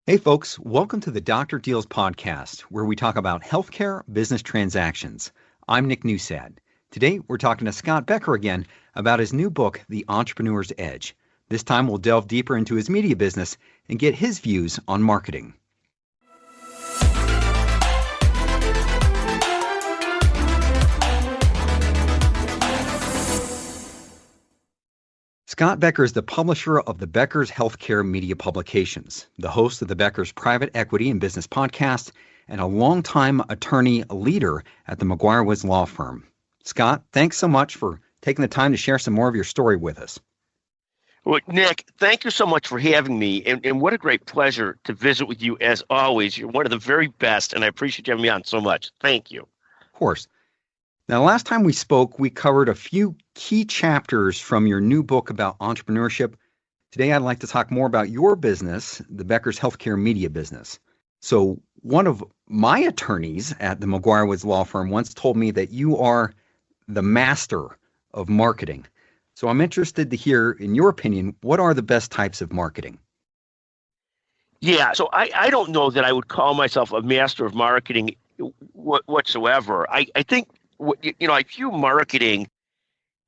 Hey, folks, welcome to the Doctor Deals podcast, where we talk about healthcare business transactions. I'm Nick Newsad. Today, we're talking to Scott Becker again about his new book, The Entrepreneur's Edge. This time, we'll delve deeper into his media business and get his views on marketing. Scott Becker is the publisher of the Becker's Healthcare Media Publications, the host of the Becker's Private Equity and Business podcast, and a longtime attorney leader at the McGuire Woods Law Firm. Scott, thanks so much for taking the time to share some more of your story with us. Well, Nick, thank you so much for having me, and what a great pleasure to visit with you as always. You're one of the very best, and I appreciate you having me on so much. Thank you. Of course. Now, last time we spoke, we covered a few key chapters from your new book about entrepreneurship. Today, I'd like to talk more about your business, the Becker's Healthcare Media business. So one of my attorneys at the McGuire Woods Law Firm once told me that you are the master of marketing. So I'm interested to hear, in your opinion, what are the best types of marketing? Yeah, so I don't know that I would call myself a master of marketing whatsoever. I think, I view marketing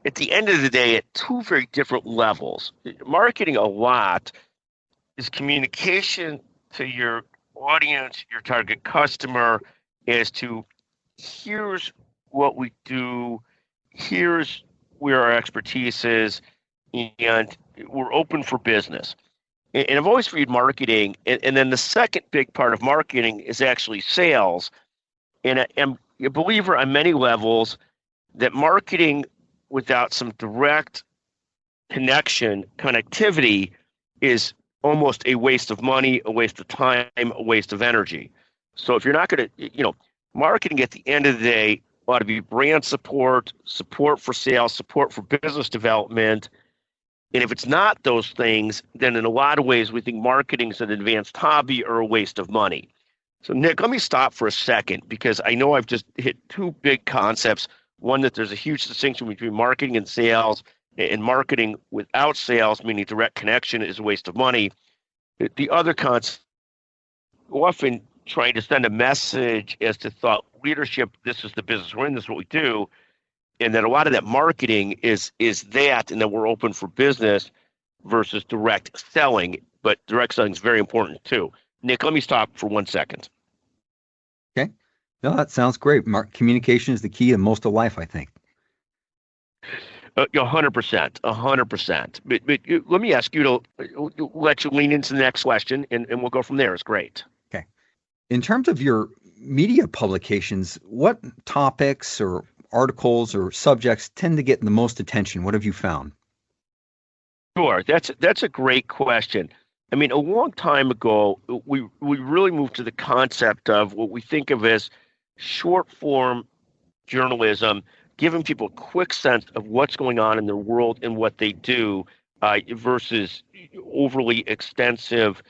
at the end of the day at two very different levels. Marketing a lot is communication to your audience, your target customer, as to here's what we do, here's where our expertise is, and we're open for business. And I've always viewed marketing, and then the second big part of marketing is actually sales. And I'm a believer on many levels that marketing without some direct connectivity is almost a waste of money, a waste of time, a waste of energy. So if you're not going to, marketing at the end of the day ought to be brand support, support for sales, support for business development. And if it's not those things, then in a lot of ways, we think marketing is an advanced hobby or a waste of money. So, Nick, let me stop for a second because I know I've just hit two big concepts. One, that there's a huge distinction between marketing and sales, and marketing without sales, meaning direct connection, is a waste of money. The other concept, often trying to send a message as to thought leadership, this is the business we're in, this is what we do, and that a lot of that marketing is that, and that we're open for business versus direct selling, but direct selling is very important too. Nick, let me stop for 1 second. Okay. No, that sounds great. Communication is the key to most of life, I think. 100%. But let me ask you to let you lean into the next question, and we'll go from there. It's great. Okay. In terms of your media publications, what topics or articles or subjects tend to get the most attention? What have you found? Sure. That's a great question. I mean, a long time ago, we really moved to the concept of what we think of as short form journalism, giving people a quick sense of what's going on in their world and what they do versus overly extensive,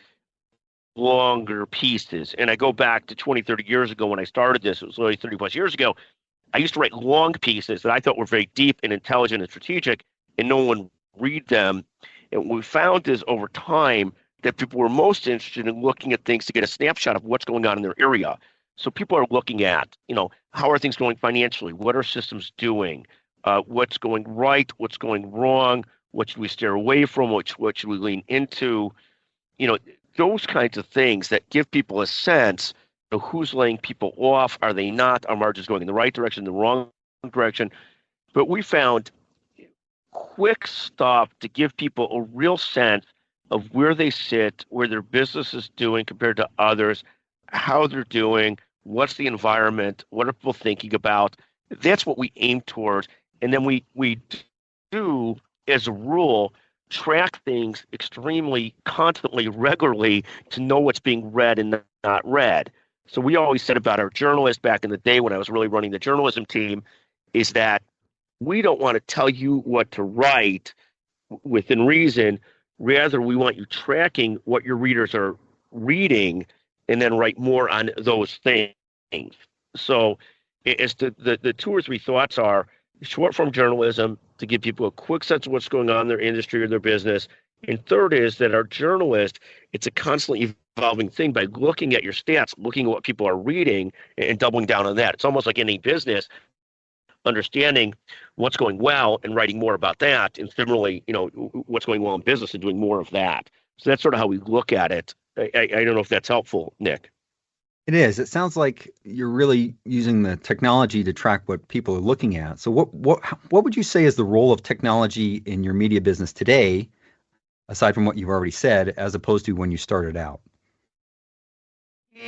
longer pieces. And I go back to 20, 30 years ago when I started this. It was literally 30 plus years ago. I used to write long pieces that I thought were very deep and intelligent and strategic, and no one read them. And what we found is over time that people were most interested in looking at things to get a snapshot of what's going on in their area. So people are looking at, how are things going financially? What are systems doing? What's going right? What's going wrong? What should we steer away from? What should we lean into? Those kinds of things that give people a sense of who's laying people off. Are they not? Are margins going in the right direction, the wrong direction? But we found quick stuff to give people a real sense of where they sit, where their business is doing compared to others, how they're doing, what's the environment, what are people thinking about. That's what we aim towards. And then we do, as a rule, track things extremely constantly, regularly to know what's being read and not read. So we always said about our journalists back in the day when I was really running the journalism team is that we don't want to tell you what to write within reason. Rather, we want you tracking what your readers are reading and then write more on those things. So as to the two or three thoughts are short form journalism to give people a quick sense of what's going on in their industry or their business, And third is that our journalist, it's a constantly evolving thing by looking at your stats, looking at what people are reading and doubling down on that. It's almost like any business, understanding what's going well and writing more about that. And similarly, what's going well in business and doing more of that. So that's sort of how we look at it. I don't know if that's helpful, Nick. It is. It sounds like you're really using the technology to track what people are looking at. So what would you say is the role of technology in your media business today, aside from what you've already said, as opposed to when you started out?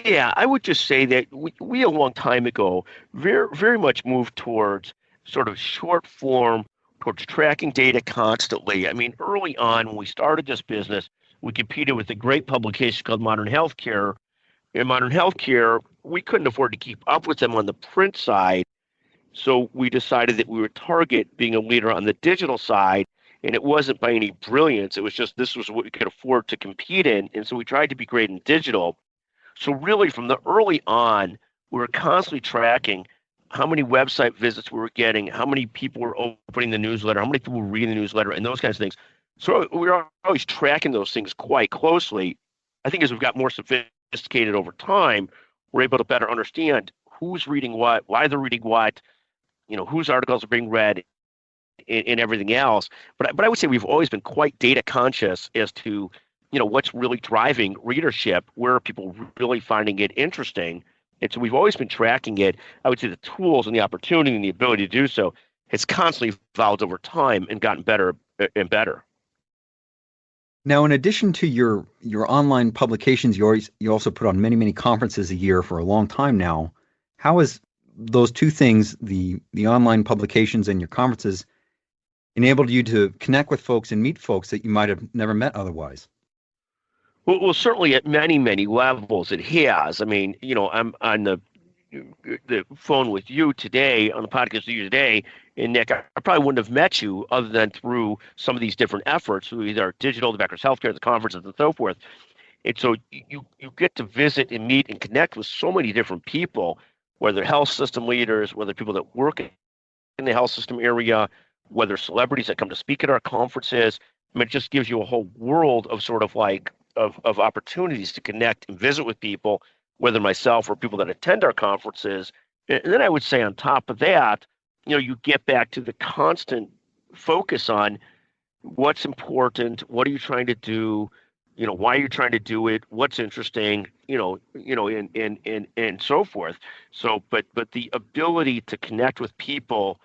Yeah, I would just say that we a long time ago very, very much moved towards sort of short form, towards tracking data constantly. I mean, early on when we started this business, we competed with a great publication called Modern Healthcare. In Modern Healthcare, we couldn't afford to keep up with them on the print side. So we decided that we would target being a leader on the digital side. And it wasn't by any brilliance. It was just this was what we could afford to compete in. And so we tried to be great in digital. So really, from the early on, we were constantly tracking how many website visits we were getting, how many people were opening the newsletter, how many people were reading the newsletter, and those kinds of things. So we were always tracking those things quite closely. I think as we've got more sophisticated over time, we're able to better understand who's reading what, why they're reading what, whose articles are being read, and everything else. But I would say we've always been quite data conscious as to what's really driving readership, where are people really finding it interesting. And so we've always been tracking it. I would say the tools and the opportunity and the ability to do so has constantly evolved over time and gotten better and better. Now, in addition to your online publications, you also put on many conferences a year for a long time now. How has those two things, the online publications and your conferences, enabled you to connect with folks and meet folks that you might have never met otherwise? Well, certainly at many levels it has. I mean, I'm on the phone with you today, on the podcast with you today, and Nick, I probably wouldn't have met you other than through some of these different efforts, through either digital, the Becker's Healthcare, the conferences, and so forth. And so you get to visit and meet and connect with so many different people, whether health system leaders, whether people that work in the health system area, whether celebrities that come to speak at our conferences. I mean, it just gives you a whole world of sort of like of opportunities to connect and visit with people, whether myself or people that attend our conferences. And then I would say on top of that, you get back to the constant focus on what's important, what are you trying to do, why are you trying to do it, what's interesting, and so forth. So, but the ability to connect with people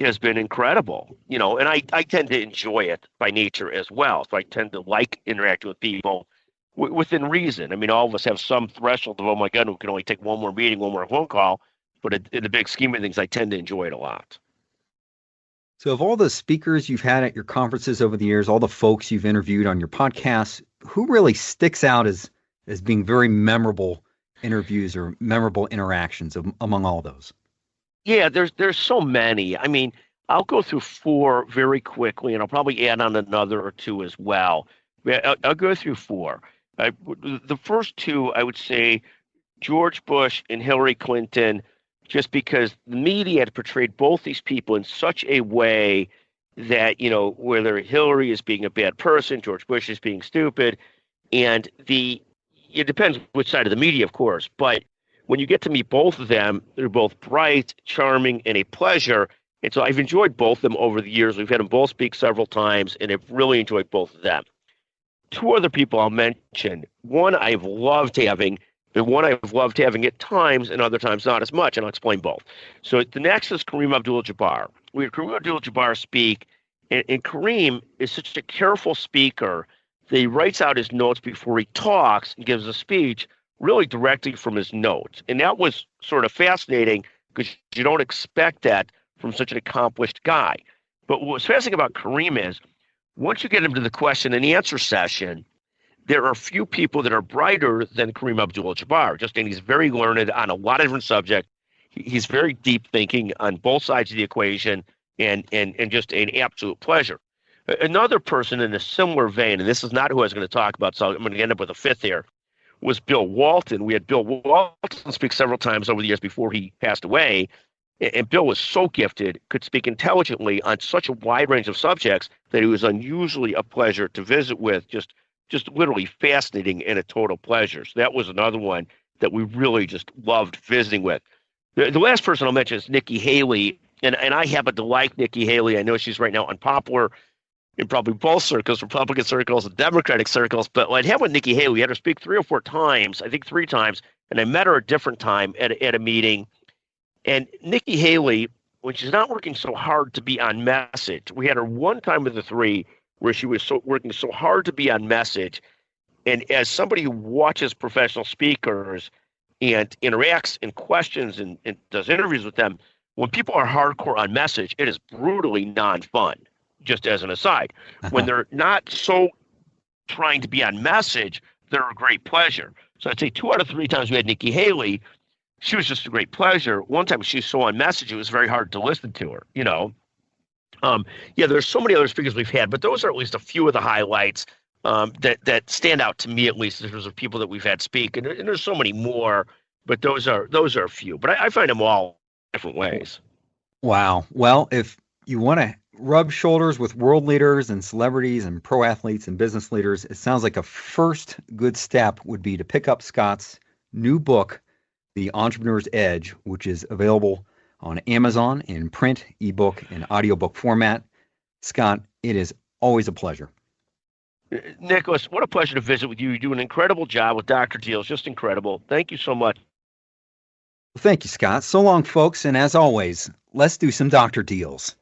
has been incredible, and I tend to enjoy it by nature as well. So I tend to like interacting with people within reason. I mean, all of us have some threshold of, oh my God, we can only take one more meeting, one more phone call. But in the big scheme of things, I tend to enjoy it a lot. So, of all the speakers you've had at your conferences over the years, all the folks you've interviewed on your podcasts, who really sticks out as being very memorable interviews or memorable interactions among all those? Yeah, there's so many. I mean, I'll go through four very quickly, and I'll probably add on another or two as well. I'll go through four. The first two, I would say, George Bush and Hillary Clinton, just because the media had portrayed both these people in such a way that, whether Hillary is being a bad person, George Bush is being stupid, and it depends which side of the media, of course, but when you get to meet both of them, they're both bright, charming, and a pleasure. And so I've enjoyed both of them over the years. We've had them both speak several times, and I've really enjoyed both of them. Two other people I'll mention. One I've loved having, and one I've loved having at times, and other times not as much, and I'll explain both. So the next is Kareem Abdul-Jabbar. We had Kareem Abdul-Jabbar speak, and Kareem is such a careful speaker that he writes out his notes before he talks and gives a speech, really directly from his notes. And that was sort of fascinating because you don't expect that from such an accomplished guy. But what's fascinating about Kareem is once you get him to the question and answer session, there are few people that are brighter than Kareem Abdul-Jabbar. And he's very learned on a lot of different subjects. He's very deep thinking on both sides of the equation and just an absolute pleasure. Another person in a similar vein, and this is not who I was going to talk about, so I'm going to end up with a fifth here, was Bill Walton. We had Bill Walton speak several times over the years before he passed away. And Bill was so gifted, could speak intelligently on such a wide range of subjects that he was unusually a pleasure to visit with, just literally fascinating and a total pleasure. So that was another one that we really just loved visiting with. The last person I'll mention is Nikki Haley, and I happen to like Nikki Haley. I know she's right now unpopular in probably both circles, Republican circles and Democratic circles. But what I had with Nikki Haley, we had her speak 3 or 4 times, I think 3 times, and I met her a different time at a meeting. And Nikki Haley, when she's not working so hard to be on message, we had her one time of the three where she was working so hard to be on message. And as somebody who watches professional speakers and interacts and questions and does interviews with them, when people are hardcore on message, it is brutally non-fun, just as an aside. When they're not so trying to be on message, they're a great pleasure. So I'd say 2 out of 3 times we had Nikki Haley, she was just a great pleasure. One time she was so on message, it was very hard to listen to her, you know. Yeah, there's so many other speakers we've had, but those are at least a few of the highlights that stand out to me, at least in terms of people that we've had speak. And there's so many more, but those are a few. But I find them all different ways. Wow. Well, if you want to rub shoulders with world leaders and celebrities and pro athletes and business leaders, it sounds like a first good step would be to pick up Scott's new book, The Entrepreneur's Edge, which is available on Amazon in print, ebook, and audiobook format. Scott, it is always a pleasure. Nicholas, what a pleasure to visit with you. You do an incredible job with Dr. Deals, just incredible. Thank you so much. Thank you, Scott. So long, folks, and as always, let's do some Dr. Deals.